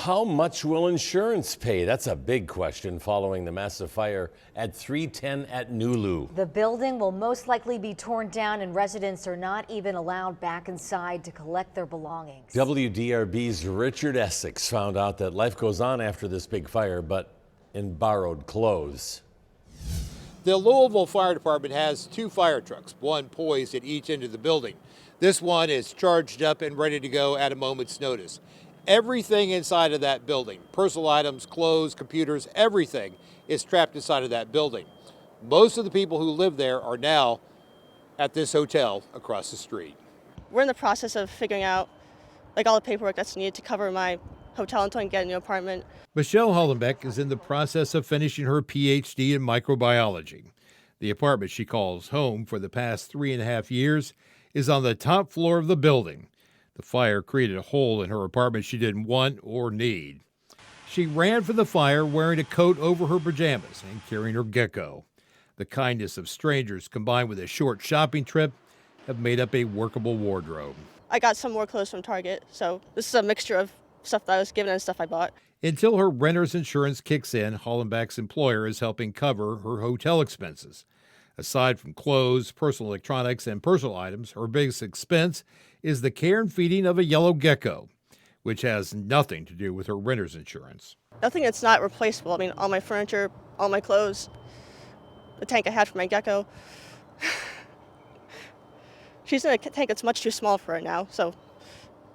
How much will insurance pay? That's a big question following the massive fire at 310 at NuLu. The building will most likely be torn down and residents are not even allowed back inside to collect their belongings. WDRB's Richard Essex found out that life goes on after this big fire, but in borrowed clothes. The Louisville Fire Department has 2 fire trucks, one poised at each end of the building. This one is charged up and ready to go at a moment's notice. Everything inside of that building, personal items, clothes, computers, everything is trapped inside of that building. Most of the people who live there are now at this hotel across the street. We're in the process of figuring out all the paperwork that's needed to cover my hotel until I can get a new apartment. Michelle Hollenbeck is in the process of finishing her PhD in microbiology. The apartment she calls home for the past 3.5 years is on the top floor of the building. The fire created a hole in her apartment she didn't want or need. She ran for the fire wearing a coat over her pajamas and carrying her gecko. The kindness of strangers combined with a short shopping trip have made up a workable wardrobe. I got some more clothes from Target, so this is a mixture of stuff that I was given and stuff I bought. Until her renter's insurance kicks in, Hollenbeck's employer is helping cover her hotel expenses. Aside from clothes, personal electronics, and personal items, her biggest expense is the care and feeding of a yellow gecko, which has nothing to do with her renter's insurance. Nothing that's not replaceable. I mean, all my furniture, all my clothes, the tank I had for my gecko. She's in a tank that's much too small for her now, so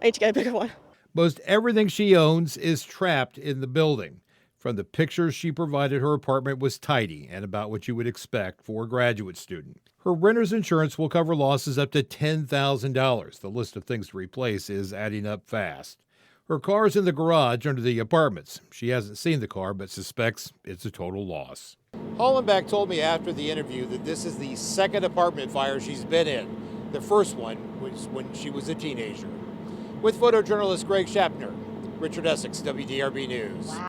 I need to get a bigger one. Most everything she owns is trapped in the building. From the pictures she provided, her apartment was tidy and about what you would expect for a graduate student. Her renter's insurance will cover losses up to $10,000. The list of things to replace is adding up fast. Her car is in the garage under the apartments. She hasn't seen the car but suspects it's a total loss. Hollenbeck told me after the interview that this is the second apartment fire she's been in. The first one was when she was a teenager. With photojournalist Greg Schaffner, Richard Essex, WDRB News. Wow.